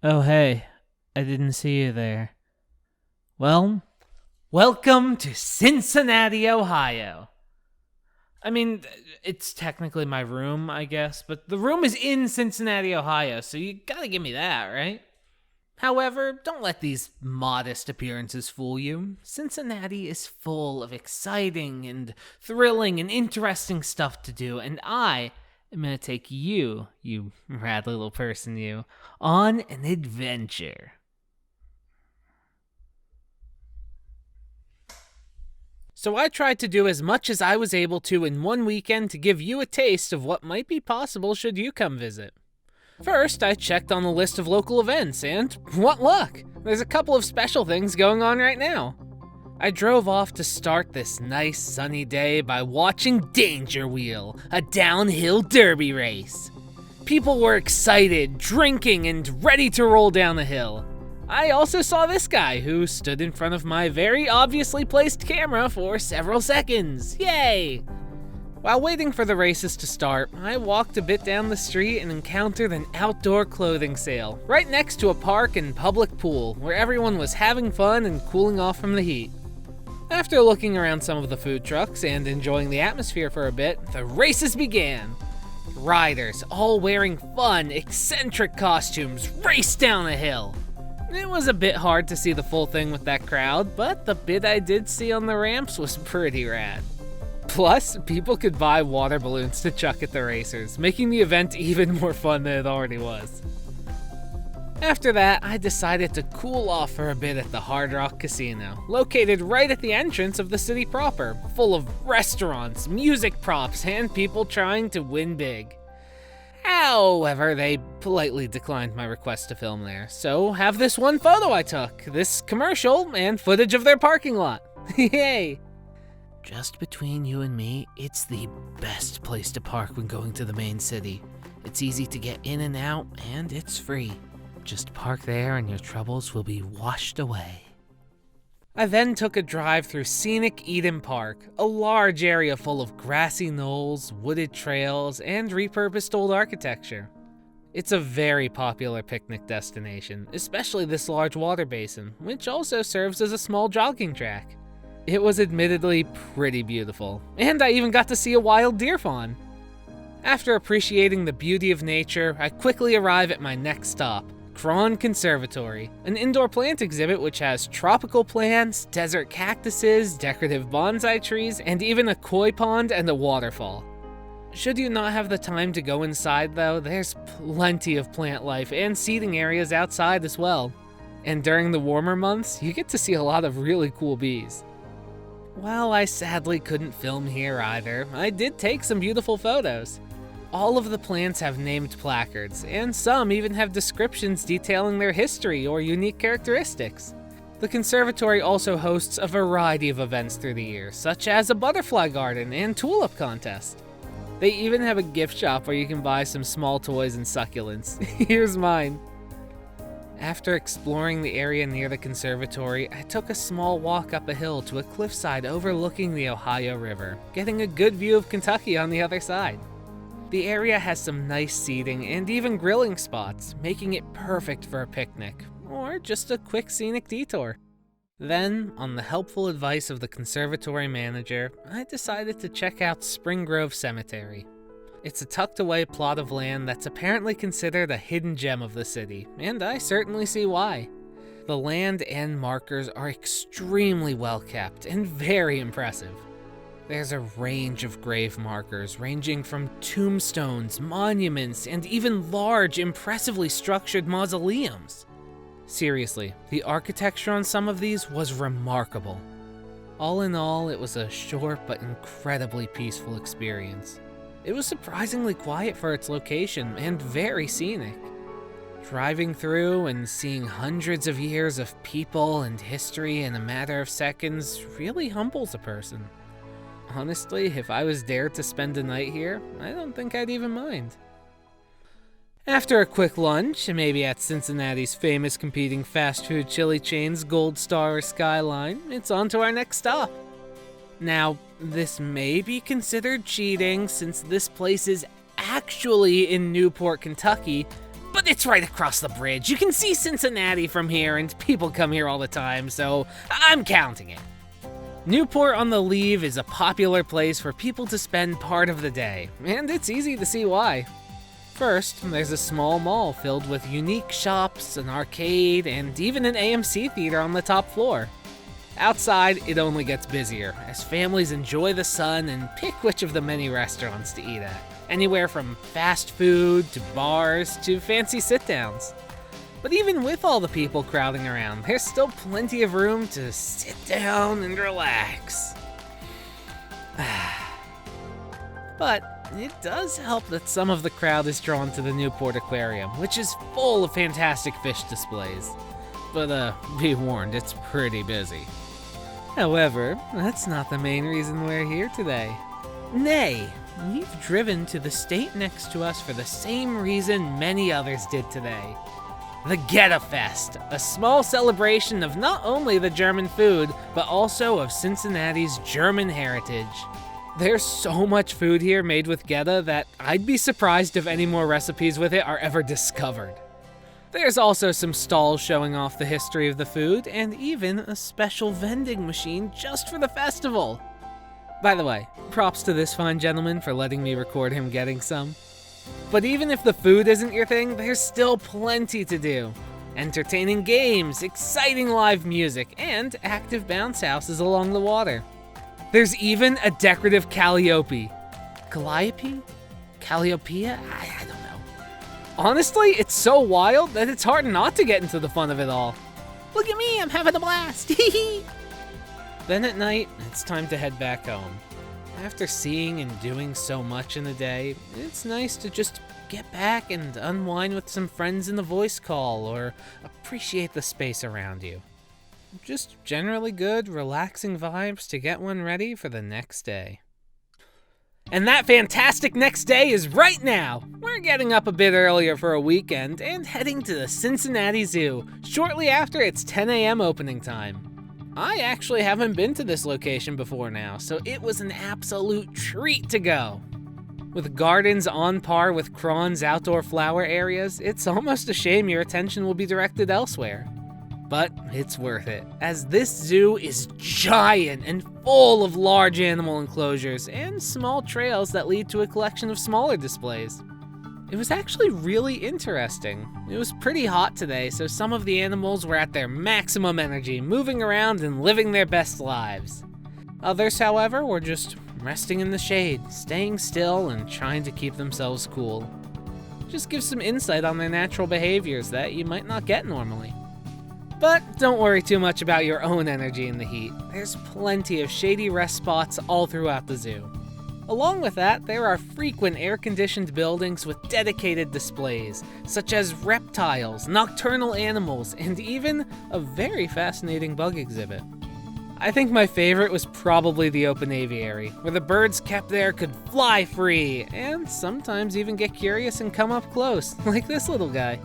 Oh, hey, I didn't see you there. Well, welcome to Cincinnati, Ohio. I mean, it's technically my room, I guess, but the room is in Cincinnati, Ohio, so you gotta give me that, right? However, don't let these modest appearances fool you. Cincinnati is full of exciting and thrilling and interesting stuff to do, and I am going to take you rad little person, you, on an adventure. So I tried to do as much as I was able to in one weekend to give you a taste of what might be possible should you come visit. First, I checked on the list of local events, and what luck! There's a couple of special things going on right now. I drove off to start this nice sunny day by watching Danger Wheel, a downhill derby race. People were excited, drinking, and ready to roll down the hill. I also saw this guy who stood in front of my very obviously placed camera for several seconds. Yay! While waiting for the races to start, I walked a bit down the street and encountered an outdoor clothing sale, right next to a park and public pool, where everyone was having fun and cooling off from the heat. After looking around some of the food trucks and enjoying the atmosphere for a bit, the races began. Riders, all wearing fun, eccentric costumes, raced down the hill. It was a bit hard to see the full thing with that crowd, but the bit I did see on the ramps was pretty rad. Plus, people could buy water balloons to chuck at the racers, making the event even more fun than it already was. After that, I decided to cool off for a bit at the Hard Rock Casino, located right at the entrance of the city proper, full of restaurants, music props, and people trying to win big. However, they politely declined my request to film there, so have this one photo I took, this commercial, and footage of their parking lot. Yay! Just between you and me, it's the best place to park when going to the main city. It's easy to get in and out, and it's free. Just park there and your troubles will be washed away. I then took a drive through scenic Eden Park, a large area full of grassy knolls, wooded trails, and repurposed old architecture. It's a very popular picnic destination, especially this large water basin, which also serves as a small jogging track. It was admittedly pretty beautiful, and I even got to see a wild deer fawn. After appreciating the beauty of nature, I quickly arrive at my next stop, Cron Conservatory, an indoor plant exhibit which has tropical plants, desert cactuses, decorative bonsai trees, and even a koi pond and a waterfall. Should you not have the time to go inside though, there's plenty of plant life and seating areas outside as well. And during the warmer months, you get to see a lot of really cool bees. While I sadly couldn't film here either, I did take some beautiful photos. All of the plants have named placards, and some even have descriptions detailing their history or unique characteristics. The conservatory also hosts a variety of events through the year, such as a butterfly garden and tulip contest. They even have a gift shop where you can buy some small toys and succulents. Here's mine. After exploring the area near the conservatory, I took a small walk up a hill to a cliffside overlooking the Ohio River, getting a good view of Kentucky on the other side. The area has some nice seating and even grilling spots, making it perfect for a picnic, or just a quick scenic detour. Then, on the helpful advice of the conservatory manager, I decided to check out Spring Grove Cemetery. It's a tucked-away plot of land that's apparently considered a hidden gem of the city, and I certainly see why. The land and markers are extremely well kept and very impressive. There's a range of grave markers ranging from tombstones, monuments, and even large, impressively structured mausoleums. Seriously, the architecture on some of these was remarkable. All in all, it was a short but incredibly peaceful experience. It was surprisingly quiet for its location and very scenic. Driving through and seeing hundreds of years of people and history in a matter of seconds really humbles a person. Honestly, if I was dared to spend a night here, I don't think I'd even mind. After a quick lunch, maybe at Cincinnati's famous competing fast food chili chains Gold Star or Skyline, it's on to our next stop. Now, this may be considered cheating since this place is actually in Newport, Kentucky, but it's right across the bridge. You can see Cincinnati from here, and people come here all the time, so I'm counting it. Newport on the Leve is a popular place for people to spend part of the day, and it's easy to see why. First, there's a small mall filled with unique shops, an arcade, and even an AMC theater on the top floor. Outside, it only gets busier, as families enjoy the sun and pick which of the many restaurants to eat at. Anywhere from fast food, to bars, to fancy sit-downs. But even with all the people crowding around, there's still plenty of room to sit down and relax. But it does help that some of the crowd is drawn to the Newport Aquarium, which is full of fantastic fish displays. But be warned, it's pretty busy. However, that's not the main reason we're here today. Nay, we've driven to the state next to us for the same reason many others did today. The Geta Fest, a small celebration of not only the German food, but also of Cincinnati's German heritage. There's so much food here made with Geta that I'd be surprised if any more recipes with it are ever discovered. There's also some stalls showing off the history of the food, and even a special vending machine just for the festival. By the way, props to this fine gentleman for letting me record him getting some. But even if the food isn't your thing, there's still plenty to do. Entertaining games, exciting live music, and active bounce houses along the water. There's even a decorative calliope. Calliope? Calliopeia? I don't know. Honestly, it's so wild that it's hard not to get into the fun of it all. Look at me, I'm having a blast! Then at night, it's time to head back home. After seeing and doing so much in a day, it's nice to just get back and unwind with some friends in the voice call or appreciate the space around you. Just generally good, relaxing vibes to get one ready for the next day. And that fantastic next day is right now! We're getting up a bit earlier for a weekend and heading to the Cincinnati Zoo shortly after its 10 a.m. opening time. I actually haven't been to this location before now, so it was an absolute treat to go. With gardens on par with Cron's outdoor flower areas, it's almost a shame your attention will be directed elsewhere. But it's worth it, as this zoo is giant and full of large animal enclosures and small trails that lead to a collection of smaller displays. It was actually really interesting. It was pretty hot today, so some of the animals were at their maximum energy, moving around and living their best lives. Others, however, were just resting in the shade, staying still and trying to keep themselves cool. Just gives some insight on their natural behaviors that you might not get normally. But don't worry too much about your own energy in the heat. There's plenty of shady rest spots all throughout the zoo. Along with that, there are frequent air-conditioned buildings with dedicated displays, such as reptiles, nocturnal animals, and even a very fascinating bug exhibit. I think my favorite was probably the open aviary, where the birds kept there could fly free, and sometimes even get curious and come up close, like this little guy.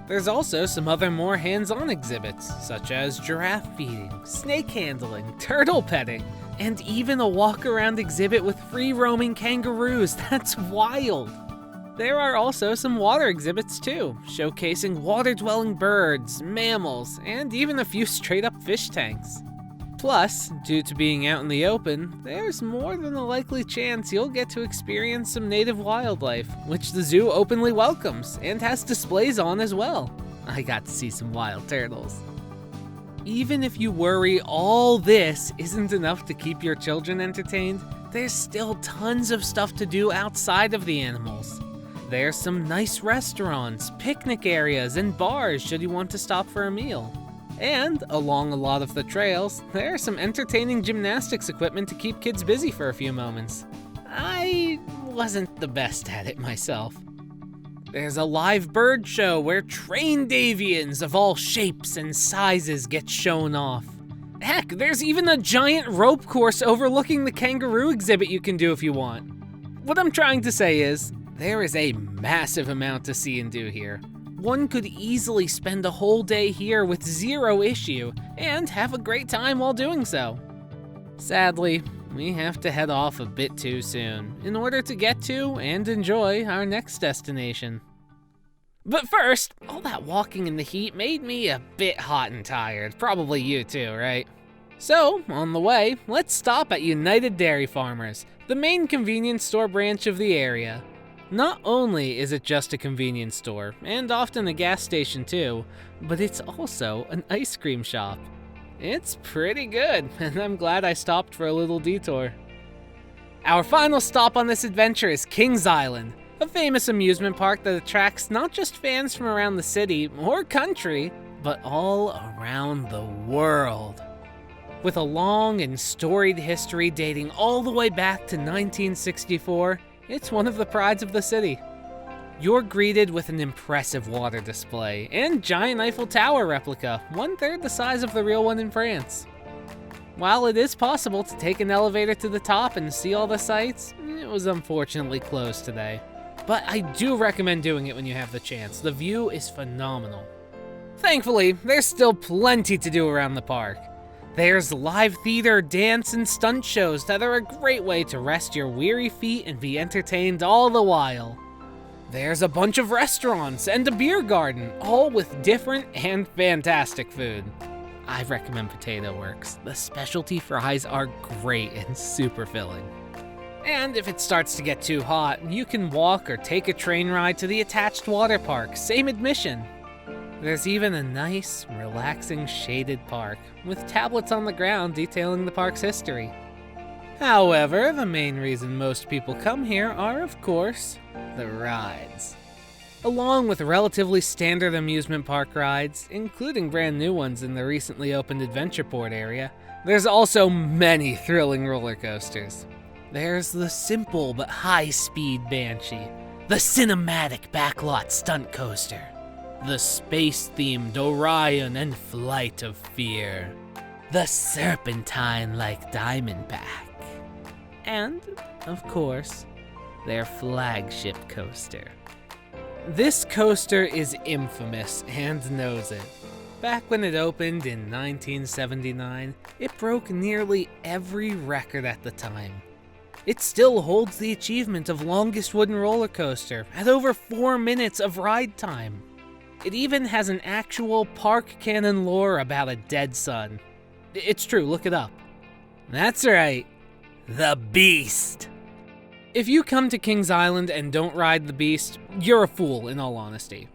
There's also some other more hands-on exhibits, such as giraffe feeding, snake handling, turtle petting, and even a walk-around exhibit with free-roaming kangaroos. That's wild! There are also some water exhibits too, showcasing water-dwelling birds, mammals, and even a few straight-up fish tanks. Plus, due to being out in the open, there's more than a likely chance you'll get to experience some native wildlife, which the zoo openly welcomes and has displays on as well. I got to see some wild turtles. Even if you worry all this isn't enough to keep your children entertained, there's still tons of stuff to do outside of the animals. There's some nice restaurants, picnic areas, and bars should you want to stop for a meal. And along a lot of the trails, there's some entertaining gymnastics equipment to keep kids busy for a few moments. I wasn't the best at it myself. There's a live bird show where trained avians of all shapes and sizes get shown off. Heck, there's even a giant rope course overlooking the kangaroo exhibit you can do if you want. What I'm trying to say is, there is a massive amount to see and do here. One could easily spend a whole day here with zero issue and have a great time while doing so. Sadly, we have to head off a bit too soon in order to get to and enjoy our next destination. But first, all that walking in the heat made me a bit hot and tired. Probably you too, right? So, on the way, let's stop at United Dairy Farmers, the main convenience store branch of the area. Not only is it just a convenience store, and often a gas station too, but it's also an ice cream shop. It's pretty good, and I'm glad I stopped for a little detour. Our final stop on this adventure is Kings Island, a famous amusement park that attracts not just fans from around the city or country, but all around the world. With a long and storied history dating all the way back to 1964, it's one of the prides of the city. You're greeted with an impressive water display and giant Eiffel Tower replica, 1/3 the size of the real one in France. While it is possible to take an elevator to the top and see all the sights, it was unfortunately closed today. But I do recommend doing it when you have the chance. The view is phenomenal. Thankfully, there's still plenty to do around the park. There's live theater, dance, and stunt shows that are a great way to rest your weary feet and be entertained all the while. There's a bunch of restaurants and a beer garden, all with different and fantastic food. I recommend Potato Works. The specialty fries are great and super filling. And if it starts to get too hot, you can walk or take a train ride to the attached water park, same admission. There's even a nice, relaxing shaded park, with tablets on the ground detailing the park's history. However, the main reason most people come here are, of course, the rides. Along with relatively standard amusement park rides, including brand new ones in the recently opened Adventureport area, there's also many thrilling roller coasters. There's the simple but high-speed Banshee, the cinematic backlot stunt coaster, the space-themed Orion and Flight of Fear, the serpentine-like Diamondback, and, of course, their flagship coaster. This coaster is infamous and knows it. Back when it opened in 1979, it broke nearly every record at the time. It still holds the achievement of longest wooden roller coaster at over 4 minutes of ride time. It even has an actual park canon lore about a dead son. It's true, look it up. That's right, the Beast. If you come to Kings Island and don't ride the Beast, you're a fool in all honesty.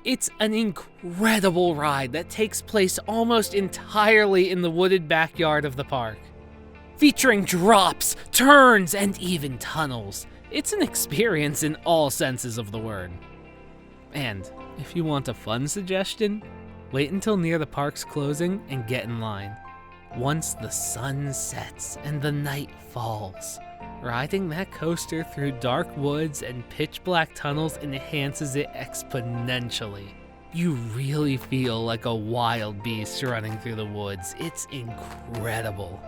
It's an incredible ride that takes place almost entirely in the wooded backyard of the park. Featuring drops, turns, and even tunnels. It's an experience in all senses of the word. And if you want a fun suggestion, wait until near the park's closing and get in line. Once the sun sets and the night falls, riding that coaster through dark woods and pitch black tunnels enhances it exponentially. You really feel like a wild beast running through the woods. It's incredible.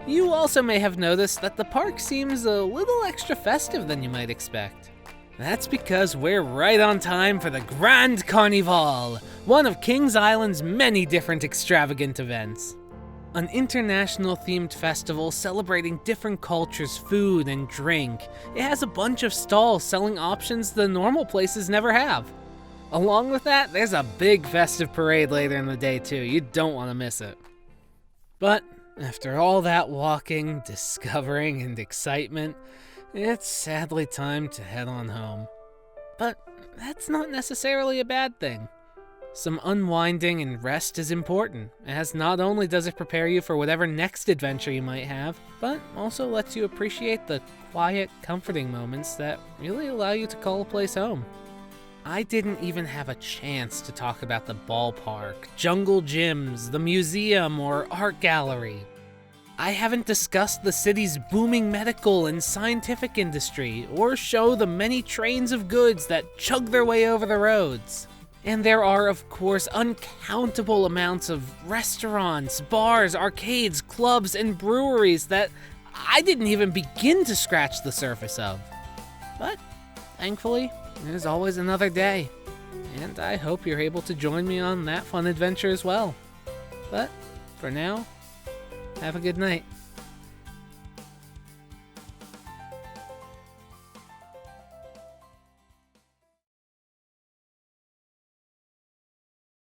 You also may have noticed that the park seems a little extra festive than you might expect. That's because we're right on time for the Grand Carnival, one of Kings Island's many different extravagant events. An international themed festival celebrating different cultures' food and drink. It has a bunch of stalls selling options the normal places never have. Along with that, there's a big festive parade later in the day too. You don't want to miss it. But after all that walking, discovering, and excitement, it's sadly time to head on home. But that's not necessarily a bad thing. Some unwinding and rest is important, as not only does it prepare you for whatever next adventure you might have, but also lets you appreciate the quiet, comforting moments that really allow you to call a place home. I didn't even have a chance to talk about the ballpark, jungle gyms, the museum, or art gallery. I haven't discussed the city's booming medical and scientific industry, or show the many trains of goods that chug their way over the roads. And there are, of course, uncountable amounts of restaurants, bars, arcades, clubs, and breweries that I didn't even begin to scratch the surface of. But, thankfully, there's always another day, and I hope you're able to join me on that fun adventure as well. But, for now, have a good night.